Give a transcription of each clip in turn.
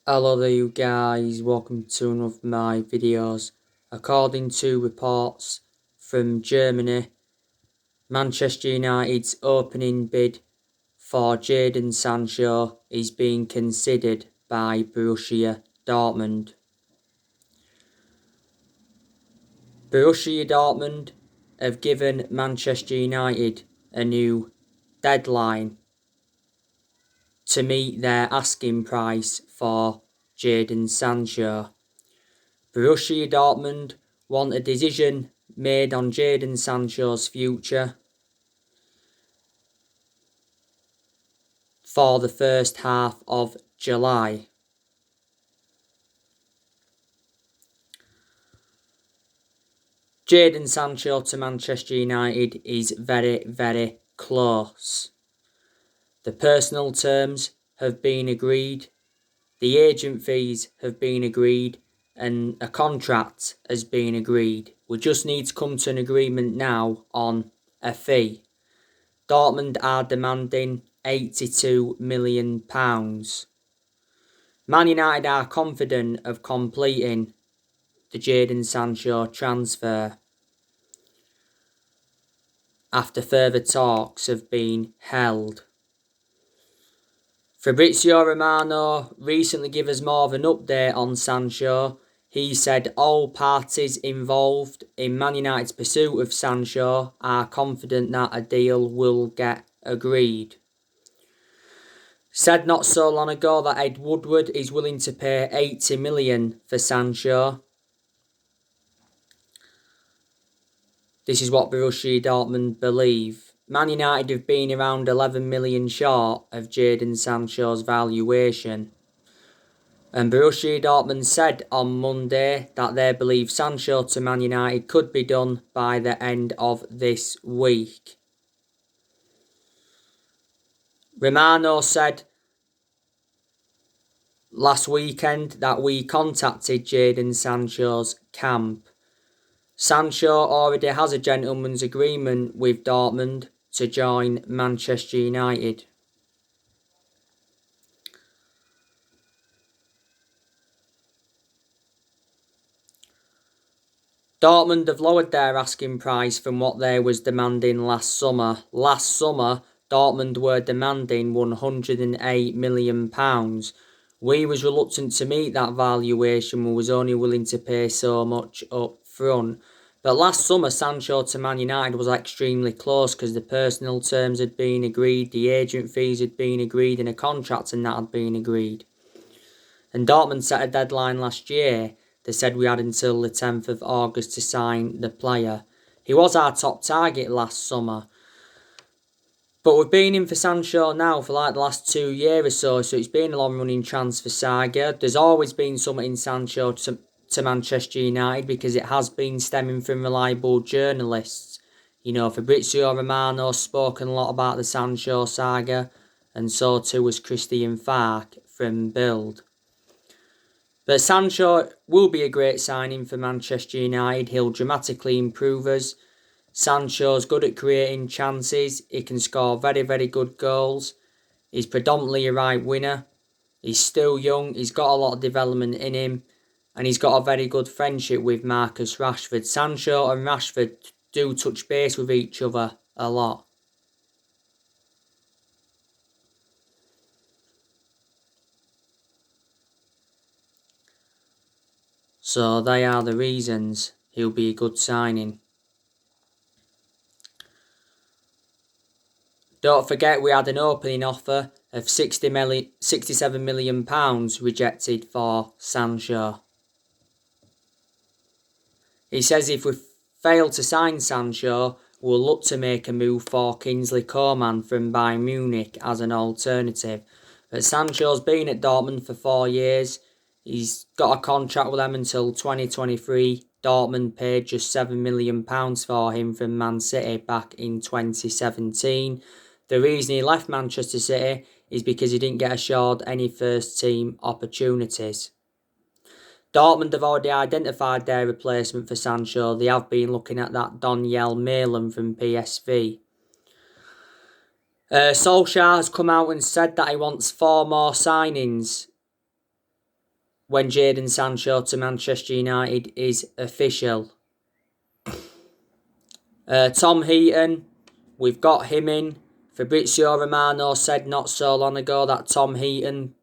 Hello there you guys, welcome to one of my videos. According to reports from Germany, Manchester United's opening bid for Jadon Sancho is being considered by Borussia Dortmund. Borussia Dortmund have given Manchester United a new deadline to meet their asking price for Jadon Sancho. Borussia Dortmund want a decision made on Jadon Sancho's future for the first half of July. Jadon Sancho to Manchester United is very, very close. The personal terms have been agreed, the agent fees have been agreed, and a contract has been agreed. We just need to come to an agreement now on a fee. Dortmund are demanding £82 million. Man United are confident of completing the Jadon Sancho transfer after further talks have been held. Fabrizio Romano recently gave us more of an update on Sancho. He said all parties involved in Man United's pursuit of Sancho are confident that a deal will get agreed. Said not so long ago that Ed Woodward is willing to pay $80 million for Sancho. This is what Borussia Dortmund believe. Man United have been around 11 million short of Jadon Sancho's valuation. And Borussia Dortmund said on Monday that they believe Sancho to Man United could be done by the end of this week. Romano said last weekend that we contacted Jadon Sancho's camp. Sancho already has a gentleman's agreement with Dortmund to join Manchester United. Dortmund have lowered their asking price from what they was demanding last summer. Last summer, Dortmund were demanding £108 million. We was reluctant to meet that valuation and was only willing to pay so much up front. But last summer, Sancho to Man United was extremely close because the personal terms had been agreed, the agent fees had been agreed, and a contract and that had been agreed. And Dortmund set a deadline last year. They said we had until the 10th of August to sign the player. He was our top target last summer. But we've been in for Sancho now for like the last 2 years or so it's been a long-running transfer saga. There's always been something in Sancho to Manchester United because it has been stemming from reliable journalists. You know, Fabrizio Romano's spoken a lot about the Sancho saga, and so too was Christian Falk from Bild. But Sancho will be a great signing for Manchester United. He'll dramatically improve us. Sancho's good at creating chances. He can score very, very good goals. He's predominantly a right winner. He's still young. He's got a lot of development in him. And he's got a very good friendship with Marcus Rashford. Sancho and Rashford do touch base with each other a lot. So they are the reasons he'll be a good signing. Don't forget we had an opening offer of £67 million rejected for Sancho. He says if we fail to sign Sancho, we'll look to make a move for Kingsley Coman from Bayern Munich as an alternative. But Sancho's been at Dortmund for 4 years. He's got a contract with them until 2023. Dortmund paid just £7 million for him from Man City back in 2017. The reason he left Manchester City is because he didn't get assured any first team opportunities. Dortmund have already identified their replacement for Sancho. They have been looking at that Daniel Malin from PSV. Solskjaer has come out and said that he wants 4 more signings when Jadon Sancho to Manchester United is official. Tom Heaton, we've got him in. Fabrizio Romano said not so long ago that Tom Heaton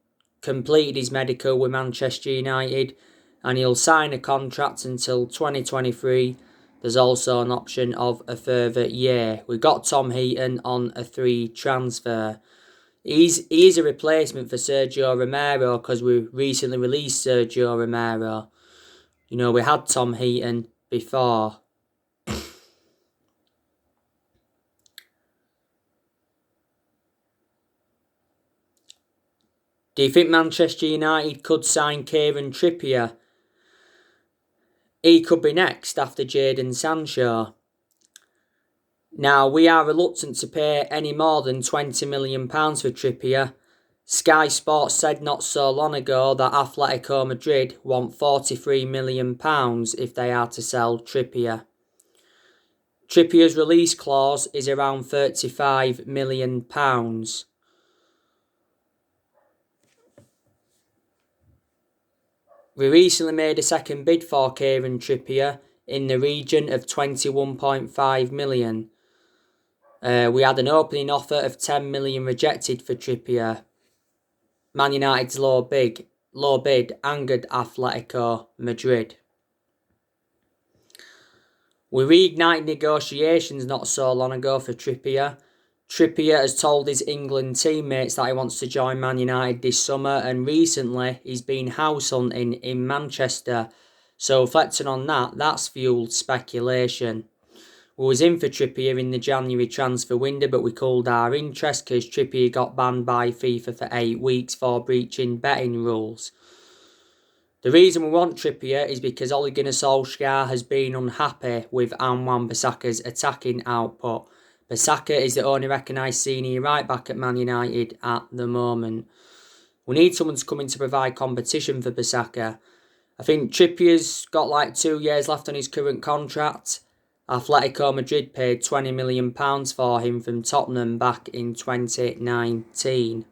completed his medical with Manchester United and he'll sign a contract until 2023. There's also an option of a further year. We've got Tom Heaton on a 3 transfer. He's a replacement for Sergio Romero because we recently released Sergio Romero. You know, we had Tom Heaton before. Do you think Manchester United could sign Kieran Trippier? He could be next after Jadon Sancho. Now, we are reluctant to pay any more than £20 million for Trippier. Sky Sports said not so long ago that Atletico Madrid want £43 million if they are to sell Trippier. Trippier's release clause is around £35 million. We recently made a second bid for Kieran Trippier in the region of £21.5 million. We had an opening offer of £10 million rejected for Trippier. Man United's low bid angered Atletico Madrid. We reignited negotiations not so long ago for Trippier. Trippier has told his England teammates that he wants to join Man United this summer, and recently he's been house hunting in Manchester. So reflecting on that, that's fueled speculation. We was in for Trippier in the January transfer window, but we called our interest because Trippier got banned by FIFA for 8 weeks for breaching betting rules. The reason we want Trippier is because Ole Gunnar Solskjaer has been unhappy with Wan-Bissaka's attacking output. Bissaka is the only recognised senior right back at Man United at the moment. We need someone to come in to provide competition for Bissaka. I think Trippier's got like 2 years left on his current contract. Atletico Madrid paid £20 million for him from Tottenham back in 2019.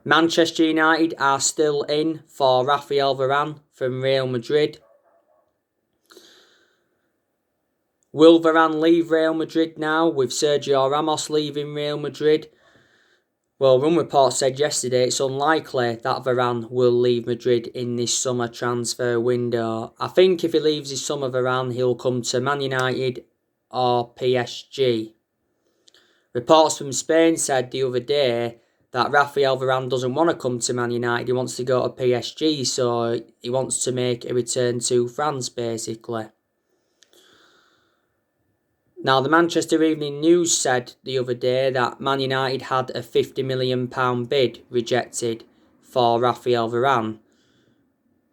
Manchester United are still in for Rafael Varane from Real Madrid. Will Varane leave Real Madrid now with Sergio Ramos leaving Real Madrid? Well, Run Report said yesterday it's unlikely that Varane will leave Madrid in this summer transfer window. I think if he leaves this summer, Varane, he'll come to Man United or PSG. Reports from Spain said the other day that Rafael Varane doesn't want to come to Man United. He wants to go to PSG, so he wants to make a return to France, basically. Now, the Manchester Evening News said the other day that Man United had a £50 million bid rejected for Rafael Varane.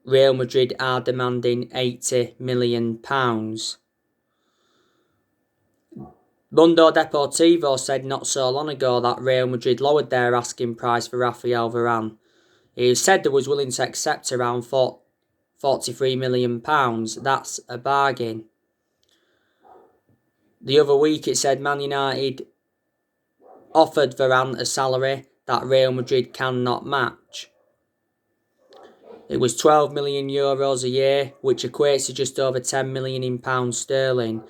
Real Madrid are demanding £80 million. Mundo Deportivo said not so long ago that Real Madrid lowered their asking price for Rafael Varane. He said they was willing to accept around £43 million. That's a bargain. The other week it said Man United offered Varane a salary that Real Madrid cannot match. It was €12 million a year, which equates to just over £10 million in pounds sterling.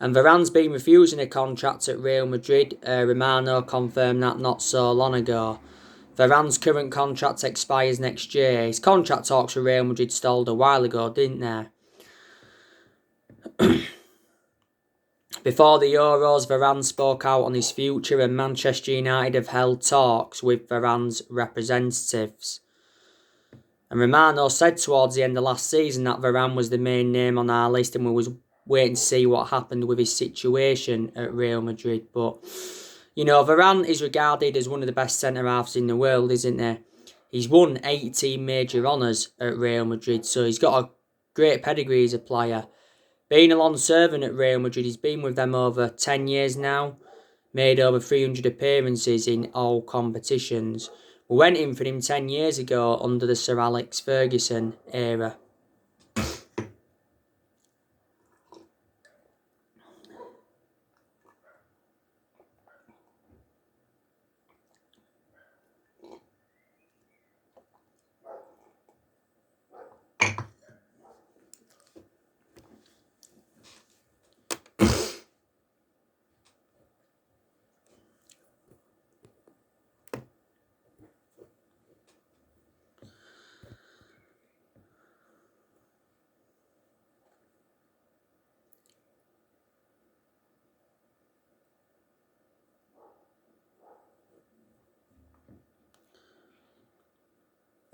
And Varane's been refusing a contract at Real Madrid. Romano confirmed that not so long ago. Varane's current contract expires next year. His contract talks with Real Madrid stalled a while ago, didn't they? Before the Euros, Varane spoke out on his future, and Manchester United have held talks with Varane's representatives. And Romano said towards the end of last season that Varane was the main name on our list, and we was waiting to see what happened with his situation at Real Madrid. But, you know, Varane is regarded as one of the best centre-halves in the world, isn't he? He's won 18 major honours at Real Madrid, so he's got a great pedigree as a player. Being a long servant at Real Madrid, he's been with them over 10 years now, made over 300 appearances in all competitions. We went in for him 10 years ago under the Sir Alex Ferguson era.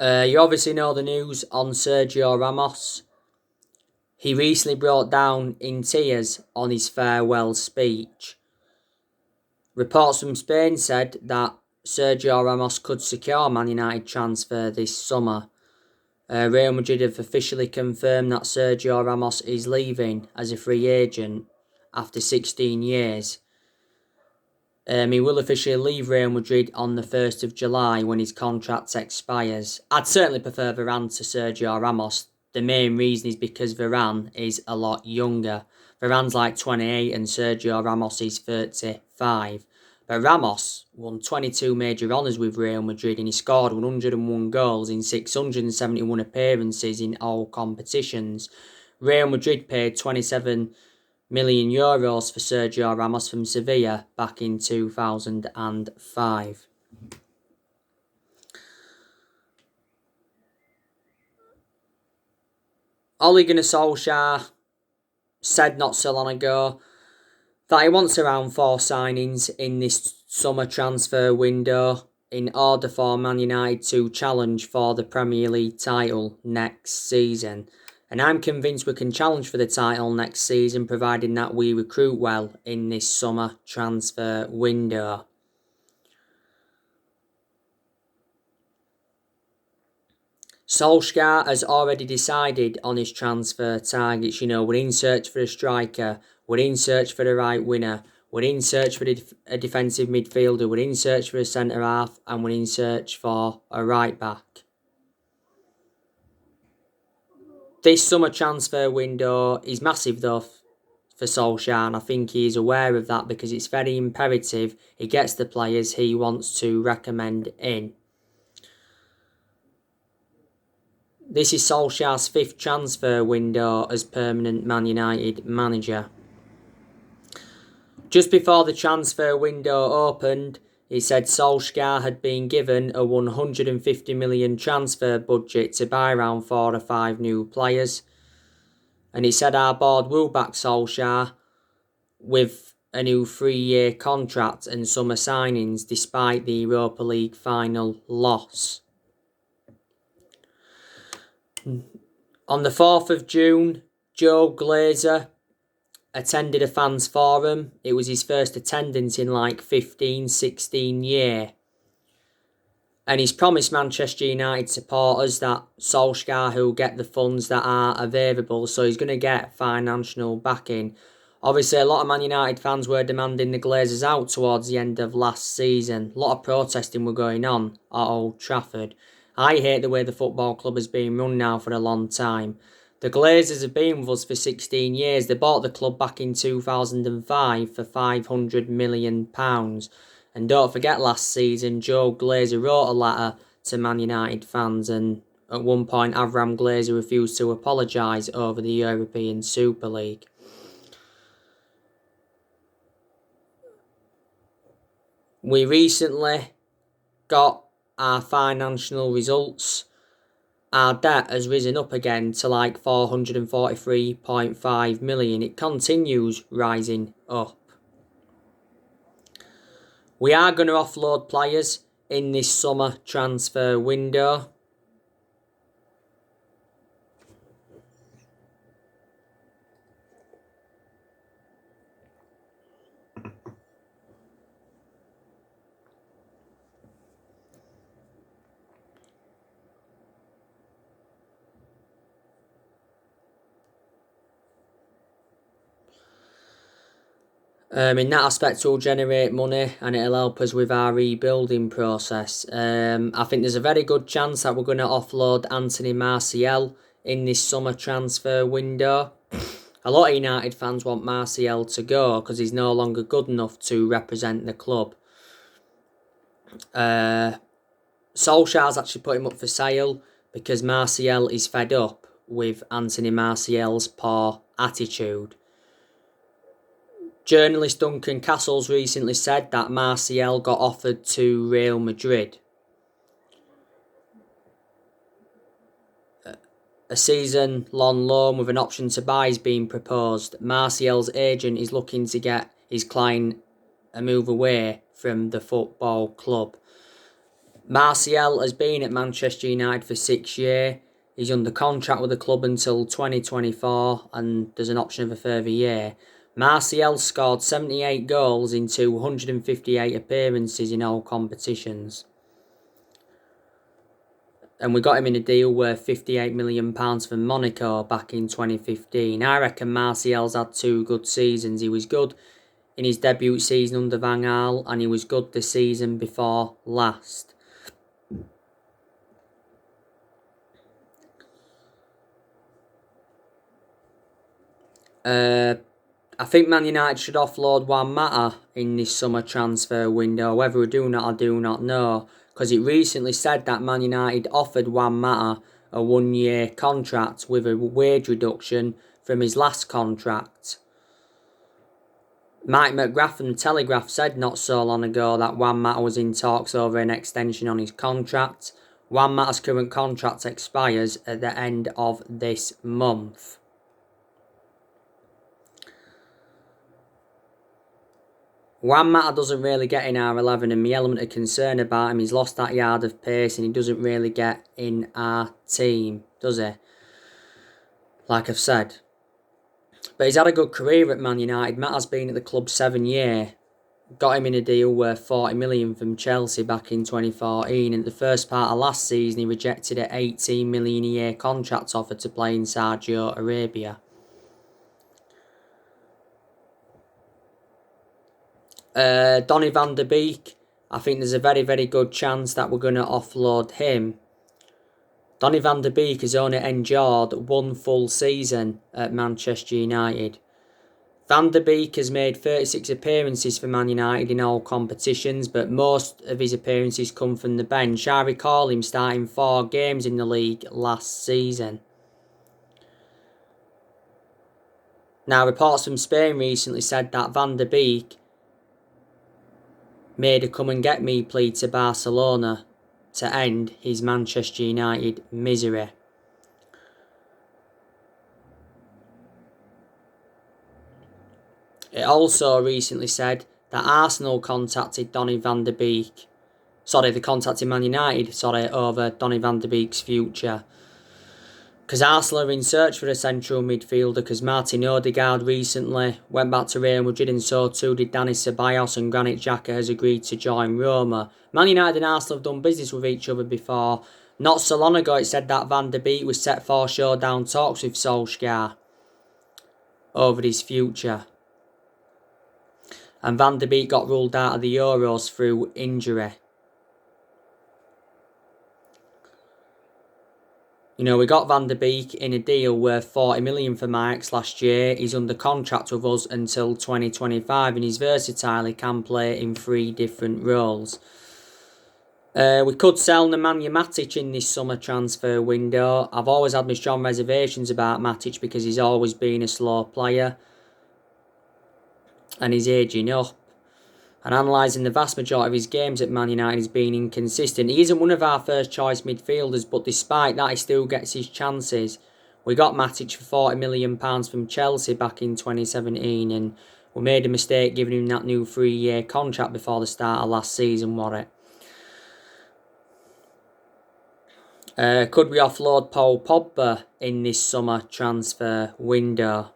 You obviously know the news on Sergio Ramos. He recently broke down in tears on his farewell speech. Reports from Spain said that Sergio Ramos could secure Man United transfer this summer. Real Madrid have officially confirmed that Sergio Ramos is leaving as a free agent after 16 years. He will officially leave Real Madrid on the 1st of July when his contract expires. I'd certainly prefer Varane to Sergio Ramos. The main reason is because Varane is a lot younger. Varane's like 28 and Sergio Ramos is 35. But Ramos won 22 major honours with Real Madrid and he scored 101 goals in 671 appearances in all competitions. Real Madrid paid 27 million euros for Sergio Ramos from Sevilla back in 2005. Ole Gunnar Solskjaer said not so long ago that he wants around 4 signings in this summer transfer window in order for Man United to challenge for the Premier League title next season. And I'm convinced we can challenge for the title next season, providing that we recruit well in this summer transfer window. Solskjaer has already decided on his transfer targets. We're in search for a striker, we're in search for the right winner, we're in search for a defensive midfielder, we're in search for a centre-half, and we're in search for a right-back. This summer transfer window is massive though for Solskjaer, and I think he is aware of that because it's very imperative he gets the players he wants to recommend in. This is Solskjaer's 5th transfer window as permanent Man United manager. Just before the transfer window opened, he said Solskjaer had been given a 150 million transfer budget to buy around 4 or 5 new players. And he said our board will back Solskjaer with a new 3-year contract and summer signings despite the Europa League final loss. On the 4th of June, Joe Glazer attended a fans forum. It was his first attendance in like 16 years. And he's promised Manchester United supporters that Solskjaer will get the funds that are available, so he's going to get financial backing. Obviously, a lot of Man United fans were demanding the Glazers out towards the end of last season. A lot of protesting were going on at Old Trafford. I hate the way the football club has been run now for a long time. The Glazers have been with us for 16 years. They bought the club back in 2005 for £500 million. And don't forget last season, Joe Glazer wrote a letter to Man United fans, and at one point Avram Glazer refused to apologise over the European Super League. We recently got our financial results. Our debt has risen up again to like 443.5 million. It continues rising up. We are going to offload players in this summer transfer window. In that aspect, we'll generate money and it'll help us with our rebuilding process. I think there's a very good chance that we're going to offload Anthony Martial in this summer transfer window. A lot of United fans want Martial to go because he's no longer good enough to represent the club. Solskjaer's actually put him up for sale because Martial is fed up with Anthony Martial's poor attitude. Journalist Duncan Castles recently said that Martial got offered to Real Madrid. A season-long loan with an option to buy is being proposed. Martial's agent is looking to get his client a move away from the football club. Martial has been at Manchester United for 6 years. He's under contract with the club until 2024 and there's an option of a further year. Martial scored 78 goals in 258 appearances in all competitions. And we got him in a deal worth £58 million from Monaco back in 2015. I reckon Martial's had 2 good seasons. He was good in his debut season under Van Gaal and he was good the season before last. I think Man United should offload Juan Mata in this summer transfer window. Whether we do not, I do not know. Because it recently said that Man United offered Juan Mata a 1-year contract with a wage reduction from his last contract. Mike McGrath from the Telegraph said not so long ago that Juan Mata was in talks over an extension on his contract. Juan Mata's current contract expires at the end of this month. Juan Mata doesn't really get in our 11 and my element of concern about him, he's lost that yard of pace and he doesn't really get in our team, does he? Like I've said. But he's had a good career at Man United. Mata's been at the club 7 years. Got him in a deal worth 40 million from Chelsea back in 2014. And the first part of last season he rejected an 18 million a year contract offer to play in Saudi Arabia. Donny van der Beek, I think there's a very, very good chance that we're going to offload him. Donny van der Beek has only endured 1 full season at Manchester United. Van der Beek has made 36 appearances for Man United in all competitions, but most of his appearances come from the bench. I recall him starting 4 games in the league last season. Now, reports from Spain recently said that Van der Beek made a come-and-get-me plea to Barcelona to end his Manchester United misery. It also recently said that Arsenal contacted Donny van der Beek. They contacted Man United, over Donny van der Beek's future. Because Arsenal are in search for a central midfielder, because Martin Odegaard recently went back to Real Madrid and so too did Dani Ceballos, and Granit Xhaka has agreed to join Roma. Man United and Arsenal have done business with each other before. Not so long ago it said that Van der Beek was set for showdown talks with Solskjaer over his future. And Van der Beek got ruled out of the Euros through injury. You know, we got Van der Beek in a deal worth 40 million from Ajax last year. He's under contract with us until 2025 and he's versatile. He can play in 3 different roles. We could sell Nemanja Matic in this summer transfer window. I've always had my strong reservations about Matic because he's always been a slow player. And he's ageing up. And analysing the vast majority of his games at Man United, he's been inconsistent. He isn't one of our first choice midfielders, but despite that, he still gets his chances. We got Matic for £40 million from Chelsea back in 2017, and we made a mistake giving him that new 3-year contract before the start of last season, wasn't it? Could we offload Paul Pogba in this summer transfer window?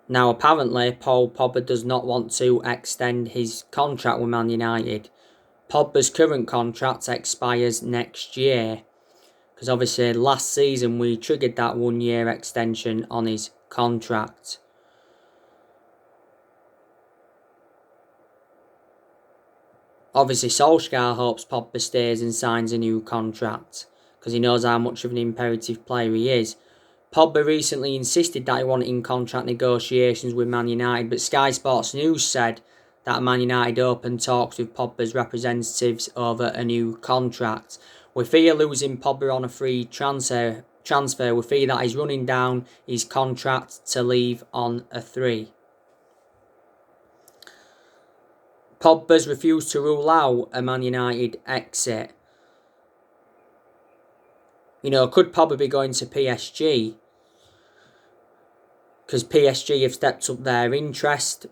Now, apparently, Paul Pogba does not want to extend his contract with Man United. Pogba's current contract expires next year. Because obviously, last season, we triggered that 1-year extension on his contract. Obviously, Solskjaer hopes Pogba stays and signs a new contract. Because he knows how much of an imperative player he is. Pogba recently insisted that he wanted in contract negotiations with Man United, but Sky Sports News said that Man United opened talks with Pogba's representatives over a new contract. We fear losing Pogba on a free transfer. We fear that he's running down his contract to leave on a 3. Pogba's refused to rule out a Man United exit. You know, could Pogba be going to PSG? Because PSG have stepped up their interest.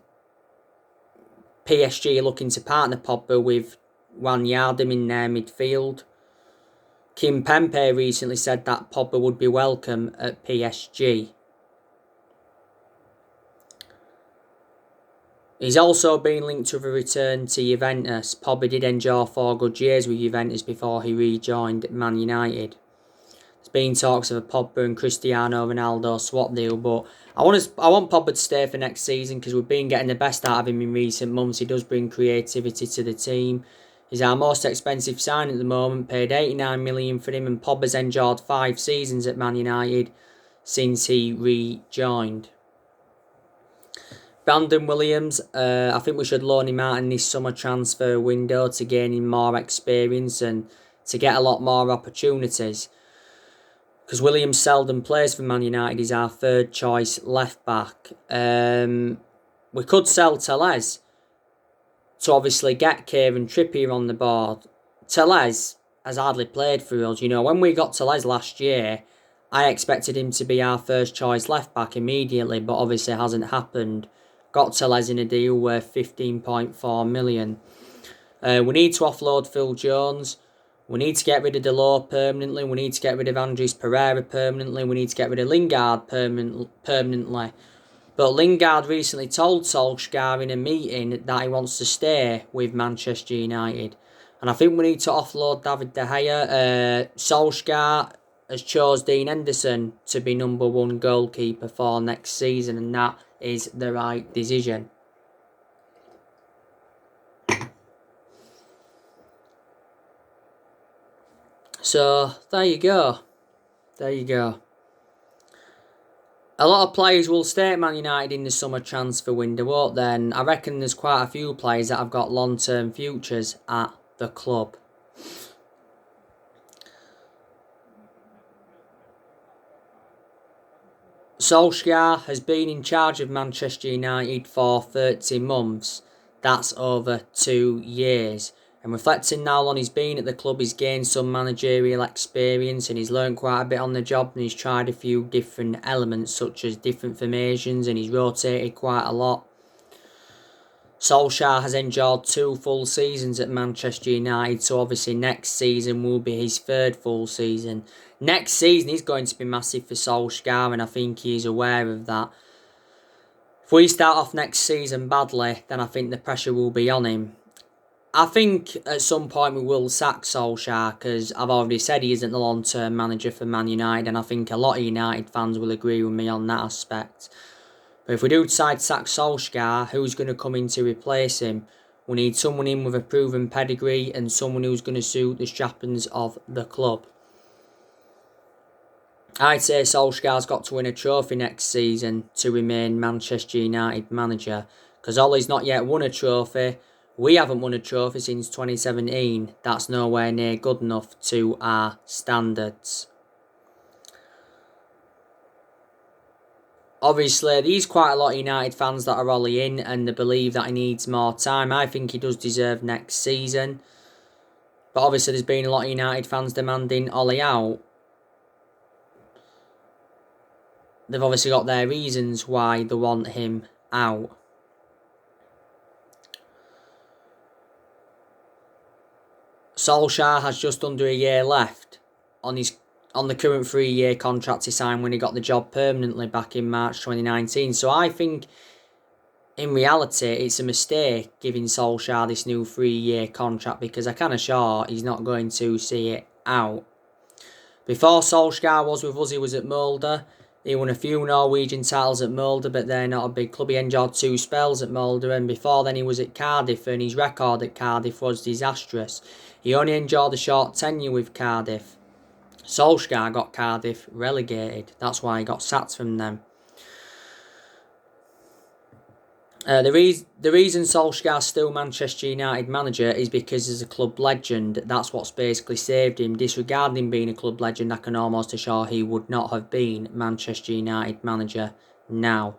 PSG are looking to partner Pogba with Wijnaldum in their midfield. Kim Pembe recently said that Pogba would be welcome at PSG. He's also been linked with a return to Juventus. Pogba did enjoy 4 good years with Juventus before he rejoined Man United. There's been talks of a Pogba and Cristiano Ronaldo swap deal, but I want Pogba to stay for next season because we've been getting the best out of him in recent months. He does bring creativity to the team. He's our most expensive sign at the moment, paid 89 million for him, and Pogba's enjoyed 5 seasons at Man United since he rejoined. Brandon Williams, I think we should loan him out in this summer transfer window to gain him more experience and to get a lot more opportunities. Because Williams seldom plays for Man United, he's our third choice left back. We could sell Telles to obviously get Kieran Trippier on the board. Telles has hardly played for us. You know, when we got Telles last year, I expected him to be our first choice left back immediately, but obviously it hasn't happened. Got Telles in a deal worth 15.4 million. We need to offload Phil Jones. We need to get rid of Delors permanently. We need to get rid of Andres Pereira permanently. We need to get rid of Lingard permanently. But Lingard recently told Solskjaer in a meeting that he wants to stay with Manchester United. And I think we need to offload David De Gea. Solskjaer has chose Dean Henderson to be number 1 goalkeeper for next season, and that is the right decision. So, there you go. There you go. A lot of players will stay at Man United in the summer transfer window, won't they? And I reckon there's quite a few players that have got long-term futures at the club. Solskjaer has been in charge of Manchester United for 30 months. That's over 2 years. And reflecting now on he's been at the club, he's gained some managerial experience and he's learned quite a bit on the job, and he's tried a few different elements such as different formations, and he's rotated quite a lot. Solskjaer has enjoyed 2 full seasons at Manchester United, so obviously next season will be his 3rd full season. Next season is going to be massive for Solskjaer, and I think he's aware of that. If we start off next season badly, then I think the pressure will be on him. I think at some point we will sack Solskjaer, because I've already said he isn't the long-term manager for Man United, and I think a lot of United fans will agree with me on that aspect. But if we do decide to sack Solskjaer, who's going to come in to replace him? We need someone in with a proven pedigree and someone who's going to suit the strappings of the club. I'd say Solskjaer's got to win a trophy next season to remain Manchester United manager, because Ollie's not yet won a trophy. We haven't won a trophy since 2017. That's nowhere near good enough to our standards. Obviously, there's quite a lot of United fans that are Ollie in and they believe that he needs more time. I think he does deserve next season. But obviously, there's been a lot of United fans demanding Ollie out. They've obviously got their reasons why they want him out. Solskjaer has just under a year left on the current 3-year contract he signed when he got the job permanently back in March 2019. So I think, in reality, it's a mistake giving Solskjaer this new 3-year contract, because I can assure he's not going to see it out. Before Solskjaer was with us, he was at Molde. He won a few Norwegian titles at Molde, but they're not a big club. He enjoyed 2 spells at Molde, and before then he was at Cardiff, and his record at Cardiff was disastrous. He only enjoyed a short tenure with Cardiff. Solskjaer got Cardiff relegated. That's why he got sacked from them. The reason Solskjaer's still Manchester United manager is because he's a club legend. That's what's basically saved him. Disregarding him being a club legend, I can almost assure he would not have been Manchester United manager now.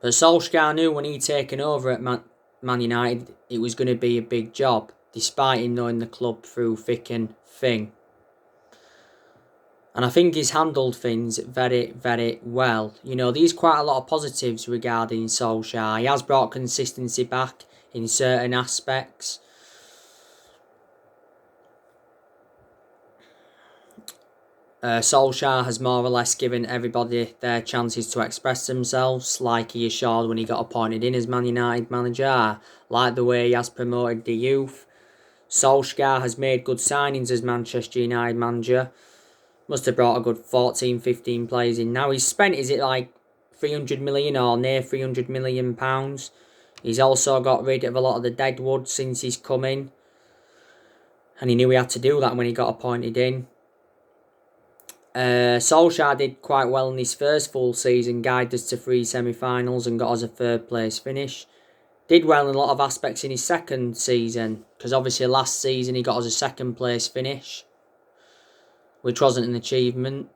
But Solskjaer knew when he'd taken over at Man United, it was going to be a big job, despite him knowing the club through thick and thin. And I think he's handled things very, very well. You know, there's quite a lot of positives regarding Solskjaer. He has brought consistency back. in certain aspects. Solskjaer has more or less given everybody their chances to express themselves, like he assured when he got appointed in as Man United manager. I like the way he has promoted the youth. Solskjaer has made good signings as Manchester United manager. Must have brought a good 14, 15 players in. Now he's spent, is it like 300 million or near 300 million pounds? He's also got rid of a lot of the deadwood since he's come in. And he knew he had to do that when he got appointed in. Solskjaer did quite well in his first full season, guided us to 3 semi-finals and got us a 3rd place finish. Did well in a lot of aspects in his second season, because obviously last season he got us a 2nd place finish, which wasn't an achievement.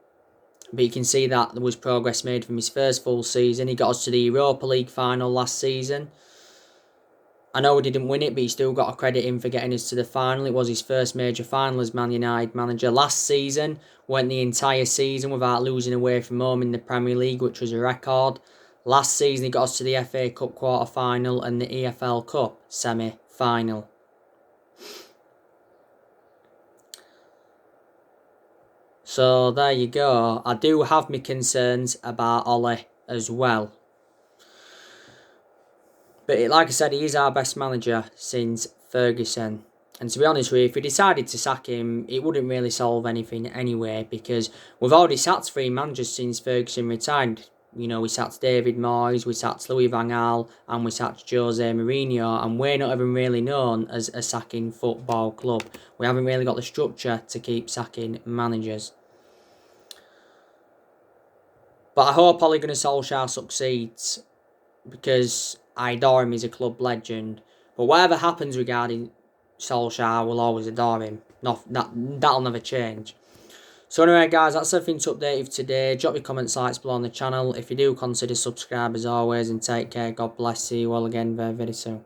But you can see that there was progress made from his first full season. He got us to the Europa League final last season. I know he didn't win it, but he still got a credit in for getting us to the final. It was his first major final as Man United manager. Last season, went the entire season without losing away from home in the Premier League, which was a record. Last season, he got us to the FA Cup quarter-final and the EFL Cup semi-final. So, there you go. I do have my concerns about Ole as well. But like I said, he is our best manager since Ferguson. And to be honest with you, if we decided to sack him, it wouldn't really solve anything anyway, because we've already sacked 3 managers since Ferguson retired. You know, we sacked David Moyes, we sacked Louis van Gaal, and we sacked Jose Mourinho, and we're not even really known as a sacking football club. We haven't really got the structure to keep sacking managers. But I hope Ole Gunnar Solskjaer succeeds, because I adore him, he's a club legend. But whatever happens regarding Solskjaer, I will always adore him. That'll never change. So anyway guys, that's everything to update you today. Drop your comments, likes below on the channel. If you do, consider subscribe as always, and take care. God bless you all again very, very soon.